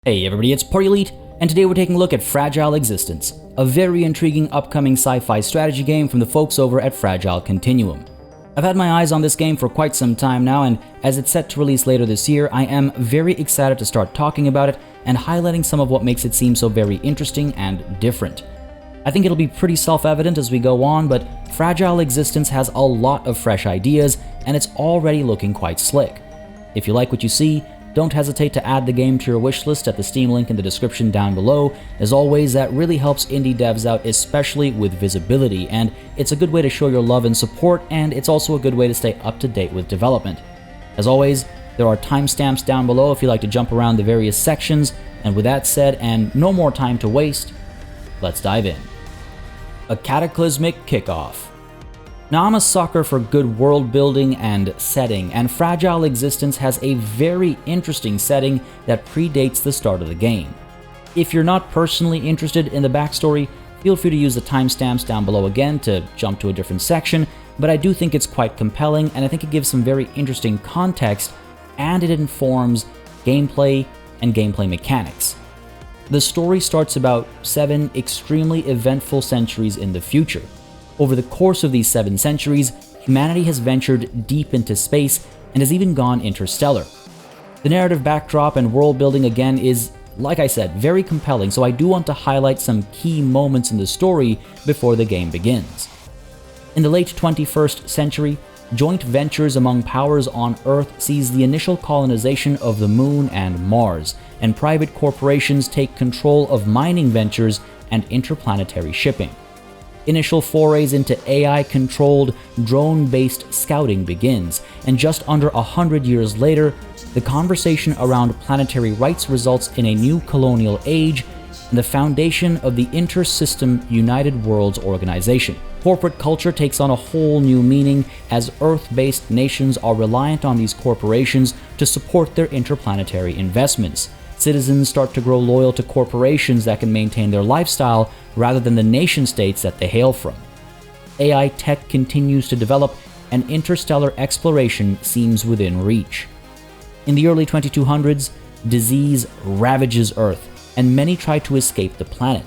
Hey everybody, it's PartyElite, and today we're taking a look at Fragile Existence, a very intriguing upcoming sci-fi strategy game from the folks over at Fragile Continuum. I've had my eyes on this game for quite some time now, and as it's set to release later this year, I am very excited to start talking about it and highlighting some of what makes it seem so very interesting and different. I think it'll be pretty self-evident as we go on, but Fragile Existence has a lot of fresh ideas, and it's already looking quite slick. If you like what you see, don't hesitate to add the game to your wishlist at the Steam link in the description down below. As always, that really helps indie devs out, especially with visibility, and it's a good way to show your love and support, and it's also a good way to stay up to date with development. As always, there are timestamps down below if you like to jump around the various sections, and with that said, and no more time to waste, let's dive in. A Cataclysmic Kickoff. Now, I'm a sucker for good world building and setting, and Fragile Existence has a very interesting setting that predates the start of the game. If you're not personally interested in the backstory, feel free to use the timestamps down below again to jump to a different section, but I do think it's quite compelling, and I think it gives some very interesting context, and it informs gameplay and gameplay mechanics. The story starts about 7 extremely eventful centuries in the future. Over the course of these 7 centuries, humanity has ventured deep into space and has even gone interstellar. The narrative backdrop and world building again is, like I said, very compelling, so I do want to highlight some key moments in the story before the game begins. In the late 21st century, joint ventures among powers on Earth sees the initial colonization of the Moon and Mars, and private corporations take control of mining ventures and interplanetary shipping. Initial forays into AI-controlled, drone-based scouting begins, and just under 100 years later, the conversation around planetary rights results in a new colonial age and the foundation of the Inter-System United Worlds Organization. Corporate culture takes on a whole new meaning as Earth-based nations are reliant on these corporations to support their interplanetary investments. Citizens start to grow loyal to corporations that can maintain their lifestyle rather than the nation-states that they hail from. AI tech continues to develop, and interstellar exploration seems within reach. In the early 2200s, disease ravages Earth, and many try to escape the planet.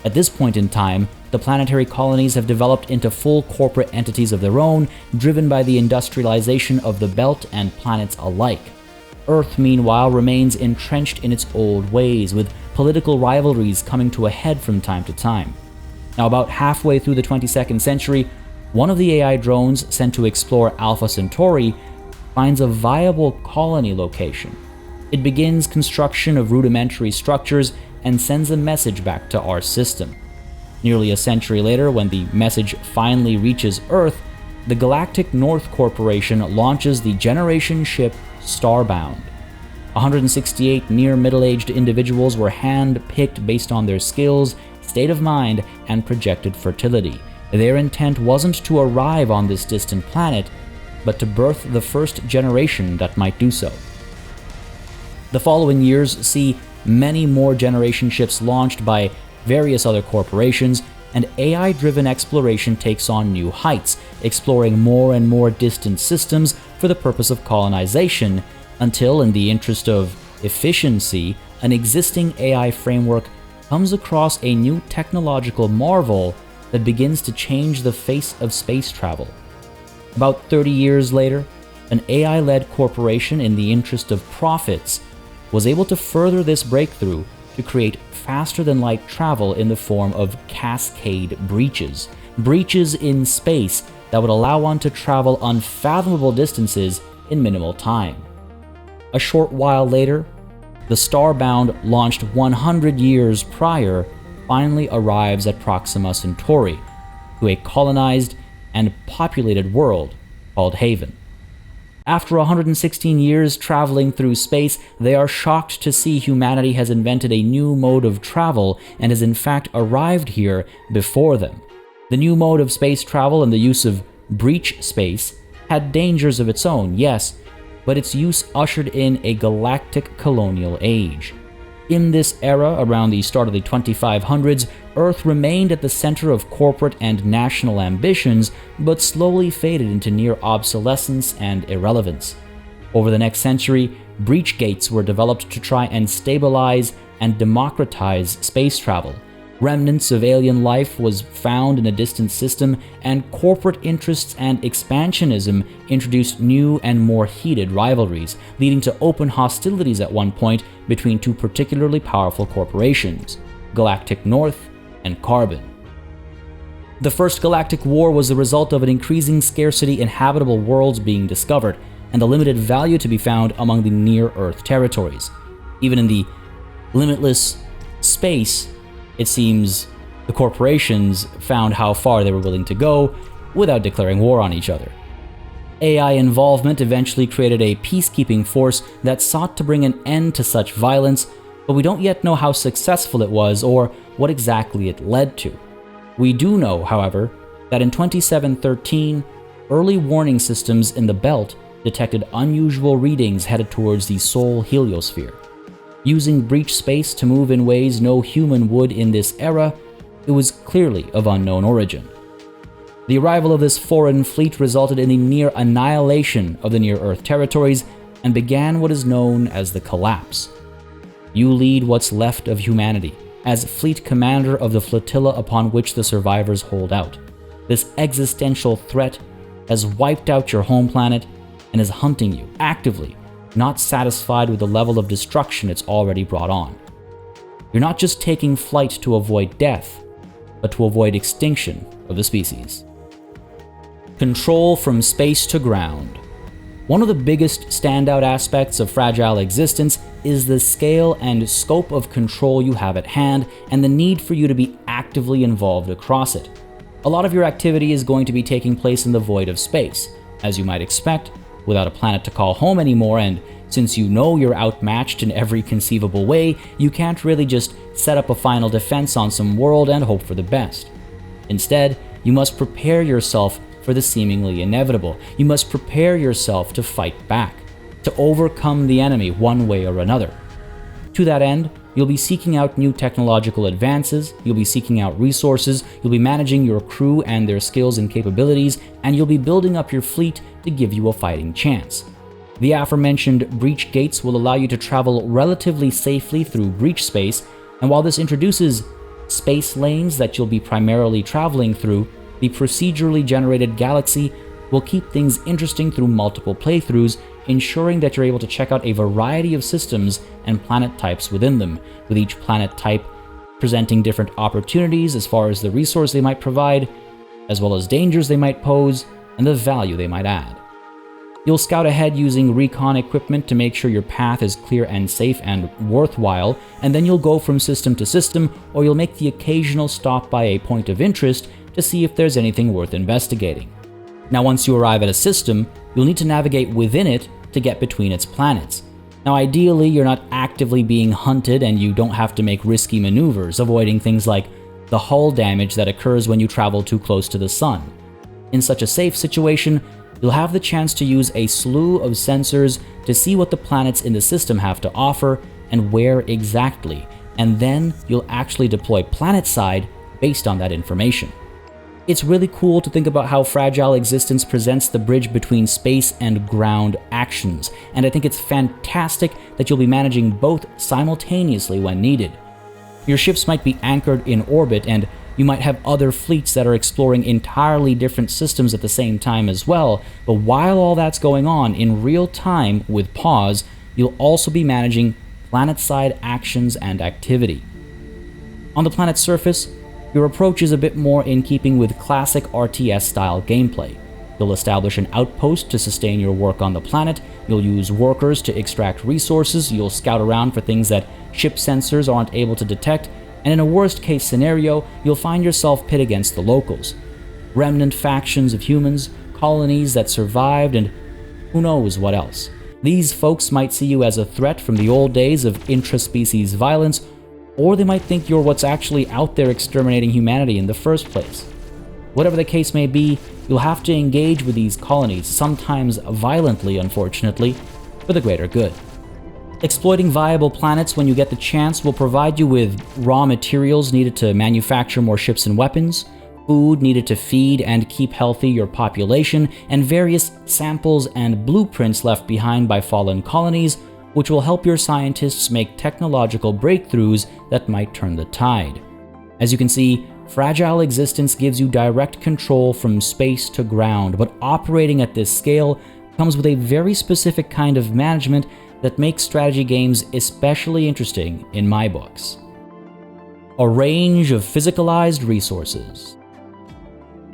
At this point in time, the planetary colonies have developed into full corporate entities of their own, driven by the industrialization of the belt and planets alike. Earth, meanwhile, remains entrenched in its old ways, with political rivalries coming to a head from time to time. Now, about halfway through the 22nd century, one of the AI drones sent to explore Alpha Centauri finds a viable colony location. It begins construction of rudimentary structures and sends a message back to our system. Nearly a century later, when the message finally reaches Earth, the Galactic North Corporation launches the generation ship Starbound. 168 near middle-aged individuals were hand-picked based on their skills, state of mind, and projected fertility. Their intent wasn't to arrive on this distant planet, but to birth the first generation that might do so. The following years see many more generation ships launched by various other corporations, and AI-driven exploration takes on new heights, exploring more and more distant systems for the purpose of colonization, until, in the interest of efficiency, an existing AI framework comes across a new technological marvel that begins to change the face of space travel. About 30 years later, an AI-led corporation in the interest of profits was able to further this breakthrough to create faster-than-light travel in the form of cascade breaches. Breaches in space that would allow one to travel unfathomable distances in minimal time. A short while later, the Starbound, launched 100 years prior, finally arrives at Proxima Centauri, to a colonized and populated world called Haven. After 116 years traveling through space, they are shocked to see humanity has invented a new mode of travel and has in fact arrived here before them. The new mode of space travel and the use of breach space had dangers of its own, yes, but its use ushered in a galactic colonial age. In this era, around the start of the 2500s, Earth remained at the center of corporate and national ambitions, but slowly faded into near obsolescence and irrelevance. Over the next century, breach gates were developed to try and stabilize and democratize space travel. Remnants of alien life was found in a distant system, and corporate interests and expansionism introduced new and more heated rivalries, leading to open hostilities at one point between two particularly powerful corporations, Galactic North and Carbon. The First Galactic War was the result of an increasing scarcity in habitable worlds being discovered, and the limited value to be found among the near-Earth territories. Even in the limitless space, it seems the corporations found how far they were willing to go without declaring war on each other. AI involvement eventually created a peacekeeping force that sought to bring an end to such violence, but we don't yet know how successful it was or what exactly it led to. We do know, however, that in 2713, early warning systems in the belt detected unusual readings headed towards the Sol heliosphere. Using breach space to move in ways no human would in this era, it was clearly of unknown origin. The arrival of this foreign fleet resulted in the near annihilation of the near-Earth territories and began what is known as the Collapse. You lead what's left of humanity as fleet commander of the flotilla upon which the survivors hold out. This existential threat has wiped out your home planet and is hunting you actively, not satisfied with the level of destruction it's already brought on. You're not just taking flight to avoid death, but to avoid extinction of the species. Control from space to ground. One of the biggest standout aspects of Fragile Existence is the scale and scope of control you have at hand and the need for you to be actively involved across it. A lot of your activity is going to be taking place in the void of space, as you might expect, without a planet to call home anymore, and since you know you're outmatched in every conceivable way, you can't really just set up a final defense on some world and hope for the best. Instead, you must prepare yourself for the seemingly inevitable. You must prepare yourself to fight back, to overcome the enemy one way or another. To that end, you'll be seeking out new technological advances, you'll be seeking out resources, you'll be managing your crew and their skills and capabilities, and you'll be building up your fleet to give you a fighting chance. The aforementioned breach gates will allow you to travel relatively safely through breach space, and while this introduces space lanes that you'll be primarily traveling through, the procedurally generated galaxy will keep things interesting through multiple playthroughs, ensuring that you're able to check out a variety of systems and planet types within them, with each planet type presenting different opportunities as far as the resource they might provide, as well as dangers they might pose, and the value they might add. You'll scout ahead using recon equipment to make sure your path is clear and safe and worthwhile, and then you'll go from system to system, or you'll make the occasional stop by a point of interest to see if there's anything worth investigating. Now, once you arrive at a system, you'll need to navigate within it to get between its planets. Now, ideally, you're not actively being hunted and you don't have to make risky maneuvers, avoiding things like the hull damage that occurs when you travel too close to the sun. In such a safe situation, you'll have the chance to use a slew of sensors to see what the planets in the system have to offer and where exactly, and then you'll actually deploy Planetside based on that information. It's really cool to think about how Fragile Existence presents the bridge between space and ground actions, and I think it's fantastic that you'll be managing both simultaneously when needed. Your ships might be anchored in orbit, and you might have other fleets that are exploring entirely different systems at the same time as well, but while all that's going on in real time with pause, you'll also be managing Planetside actions and activity. On the planet's surface, your approach is a bit more in keeping with classic RTS style gameplay. You'll establish an outpost to sustain your work on the planet, you'll use workers to extract resources, you'll scout around for things that ship sensors aren't able to detect, and in a worst case scenario, you'll find yourself pit against the locals. Remnant factions of humans, colonies that survived, and who knows what else. These folks might see you as a threat from the old days of intraspecies violence, or they might think you're what's actually out there exterminating humanity in the first place. Whatever the case may be, you'll have to engage with these colonies, sometimes violently, unfortunately, for the greater good. Exploiting viable planets when you get the chance will provide you with raw materials needed to manufacture more ships and weapons, food needed to feed and keep healthy your population, and various samples and blueprints left behind by fallen colonies, which will help your scientists make technological breakthroughs that might turn the tide. As you can see, Fragile Existence gives you direct control from space to ground, but operating at this scale comes with a very specific kind of management that makes strategy games especially interesting in my books. A range of physicalized resources.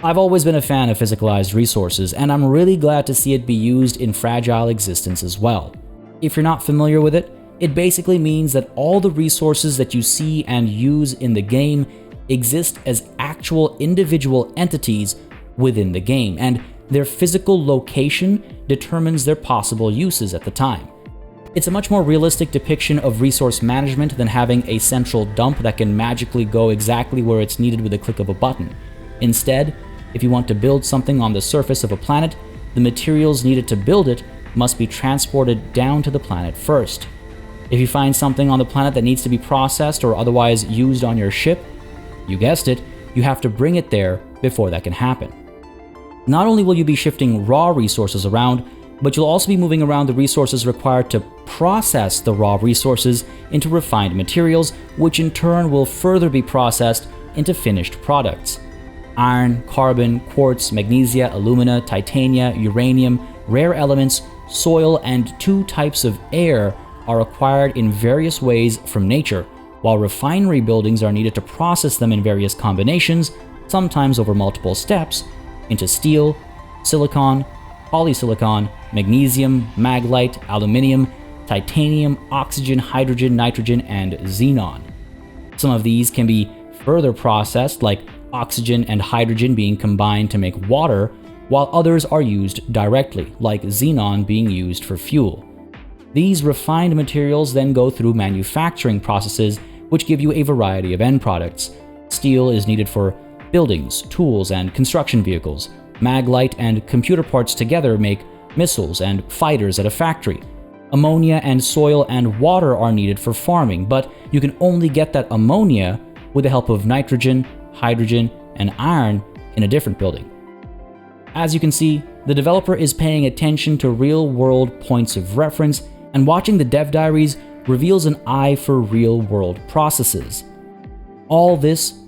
I've always been a fan of physicalized resources, and I'm really glad to see it be used in Fragile Existence as well. If you're not familiar with it, it basically means that all the resources that you see and use in the game exist as actual individual entities within the game, and their physical location determines their possible uses at the time. It's a much more realistic depiction of resource management than having a central dump that can magically go exactly where it's needed with a click of a button. Instead, if you want to build something on the surface of a planet, the materials needed to build it must be transported down to the planet first. If you find something on the planet that needs to be processed or otherwise used on your ship, you guessed it, you have to bring it there before that can happen. Not only will you be shifting raw resources around, but you'll also be moving around the resources required to process the raw resources into refined materials, which in turn will further be processed into finished products. Iron, carbon, quartz, magnesia, alumina, titania, uranium, rare elements, soil, and 2 types of air are acquired in various ways from nature, while refinery buildings are needed to process them in various combinations, sometimes over multiple steps, into steel, silicon, polysilicon, magnesium, maglite, aluminium, titanium, oxygen, hydrogen, nitrogen, and xenon. Some of these can be further processed, like oxygen and hydrogen being combined to make water, while others are used directly, like xenon being used for fuel. These refined materials then go through manufacturing processes which give you a variety of end products. Steel is needed for buildings, tools, and construction vehicles. Maglite and computer parts together make missiles and fighters at a factory. Ammonia and soil and water are needed for farming, but you can only get that ammonia with the help of nitrogen, hydrogen, and iron in a different building. As you can see, the developer is paying attention to real-world points of reference, and watching the dev diaries reveals an eye for real-world processes. All this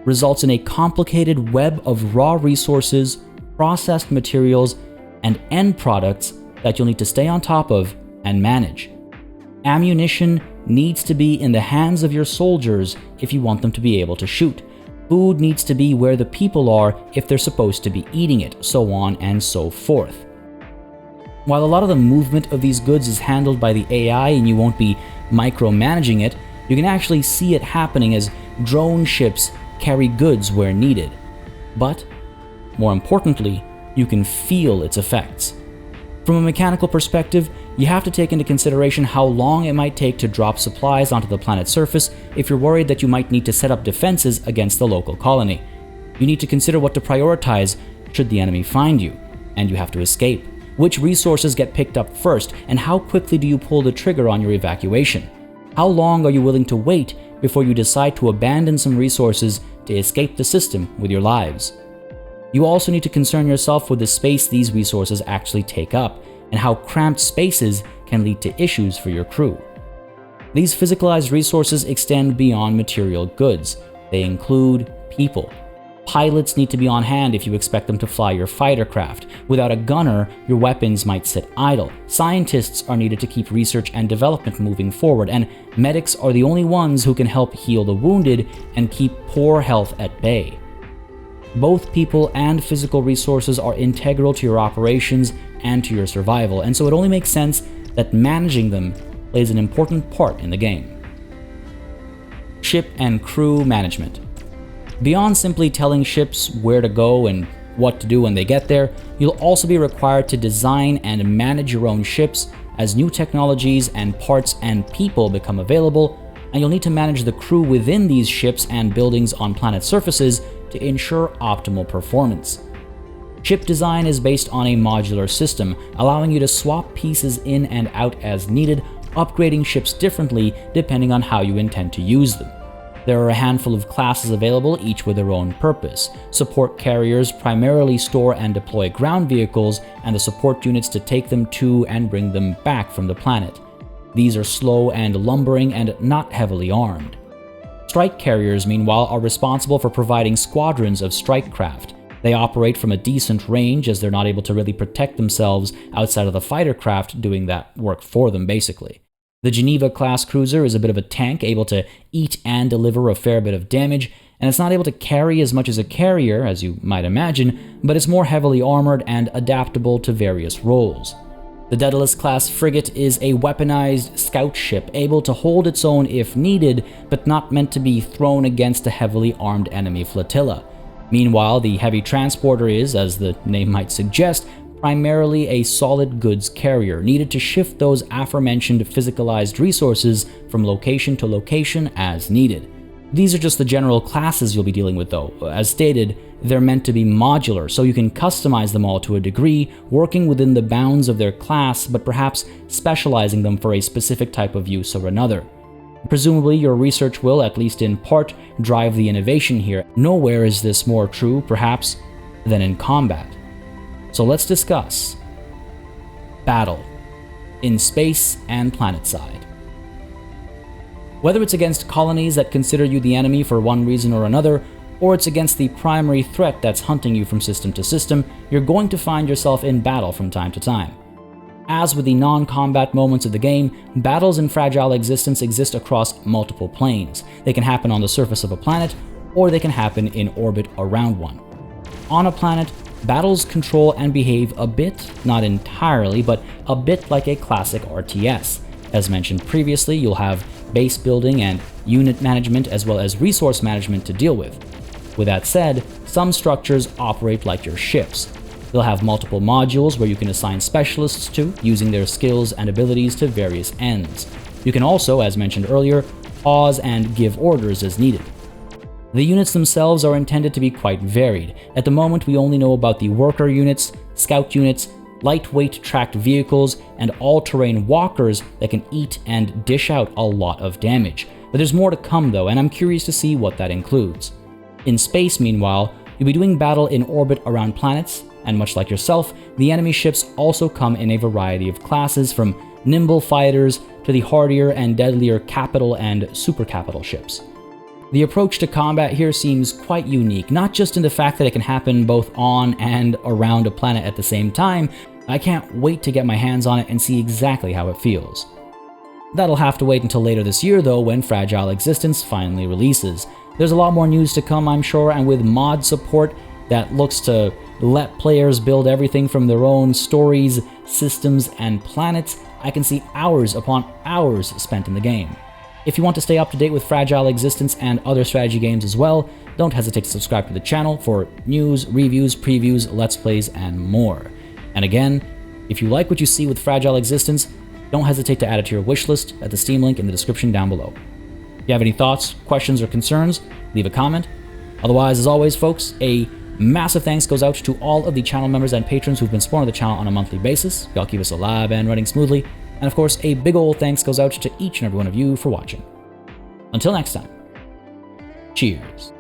results in a complicated web of raw resources, processed materials, and end products that you'll need to stay on top of and manage. Ammunition needs to be in the hands of your soldiers if you want them to be able to shoot. Food needs to be where the people are if they're supposed to be eating it, so on and so forth. While a lot of the movement of these goods is handled by the AI and you won't be micromanaging it, you can actually see it happening as drone ships carry goods where needed. But, more importantly, you can feel its effects. From a mechanical perspective, you have to take into consideration how long it might take to drop supplies onto the planet's surface if you're worried that you might need to set up defenses against the local colony. You need to consider what to prioritize should the enemy find you, and you have to escape. Which resources get picked up first, and how quickly do you pull the trigger on your evacuation? How long are you willing to wait before you decide to abandon some resources to escape the system with your lives? You also need to concern yourself with the space these resources actually take up, and how cramped spaces can lead to issues for your crew. These physicalized resources extend beyond material goods. They include people. Pilots need to be on hand if you expect them to fly your fighter craft. Without a gunner, your weapons might sit idle. Scientists are needed to keep research and development moving forward, and medics are the only ones who can help heal the wounded and keep poor health at bay. Both people and physical resources are integral to your operations and to your survival, and so it only makes sense that managing them plays an important part in the game. Ship and crew management. Beyond simply telling ships where to go and what to do when they get there, you'll also be required to design and manage your own ships as new technologies and parts and people become available, and you'll need to manage the crew within these ships and buildings on planet surfaces to ensure optimal performance. Ship design is based on a modular system, allowing you to swap pieces in and out as needed, upgrading ships differently depending on how you intend to use them. There are a handful of classes available, each with their own purpose. Support carriers primarily store and deploy ground vehicles and the support units to take them to and bring them back from the planet. These are slow and lumbering and not heavily armed. Strike carriers, meanwhile, are responsible for providing squadrons of strike craft. They operate from a decent range as they're not able to really protect themselves outside of the fighter craft doing that work for them, basically. The Geneva-class cruiser is a bit of a tank, able to eat and deliver a fair bit of damage, and it's not able to carry as much as a carrier, as you might imagine, but it's more heavily armored and adaptable to various roles. The Daedalus-class frigate is a weaponized scout ship, able to hold its own if needed, but not meant to be thrown against a heavily armed enemy flotilla. Meanwhile, the heavy transporter is, as the name might suggest, primarily a solid goods carrier, needed to shift those aforementioned physicalized resources from location to location as needed. These are just the general classes you'll be dealing with though. As stated, they're meant to be modular, so you can customize them all to a degree, working within the bounds of their class, but perhaps specializing them for a specific type of use or another. Presumably, your research will, at least in part, drive the innovation here. Nowhere is this more true, perhaps, than in combat. So let's discuss battle in space and Planetside. Whether it's against colonies that consider you the enemy for one reason or another, or it's against the primary threat that's hunting you from system to system, you're going to find yourself in battle from time to time. As with the non-combat moments of the game, battles in Fragile Existence exist across multiple planes. They can happen on the surface of a planet, or they can happen in orbit around one. On a planet, battles control and behave a bit, not entirely, but a bit like a classic RTS. As mentioned previously, you'll have base building and unit management as well as resource management to deal with. With that said, some structures operate like your ships. They'll have multiple modules where you can assign specialists to, using their skills and abilities to various ends. You can also, as mentioned earlier, pause and give orders as needed. The units themselves are intended to be quite varied. At the moment, we only know about the worker units, scout units, lightweight tracked vehicles, and all-terrain walkers that can eat and dish out a lot of damage. But there's more to come though, and I'm curious to see what that includes. In space, meanwhile, you'll be doing battle in orbit around planets, and much like yourself, the enemy ships also come in a variety of classes, from nimble fighters to the hardier and deadlier capital and super capital ships. The approach to combat here seems quite unique, not just in the fact that it can happen both on and around a planet at the same time. I can't wait to get my hands on it and see exactly how it feels. That'll have to wait until later this year though, when Fragile Existence finally releases. There's a lot more news to come, I'm sure, and with mod support that looks to let players build everything from their own stories, systems, and planets, I can see hours upon hours spent in the game. If you want to stay up to date with Fragile Existence and other strategy games as well, don't hesitate to subscribe to the channel for news, reviews, previews, let's plays, and more. And again, if you like what you see with Fragile Existence, don't hesitate to add it to your wishlist at the Steam link in the description down below. If you have any thoughts, questions, or concerns, leave a comment. Otherwise, as always, folks, a massive thanks goes out to all of the channel members and patrons who've been supporting the channel on a monthly basis. Y'all keep us alive and running smoothly. And of course, a big ol' thanks goes out to each and every one of you for watching. Until next time, cheers.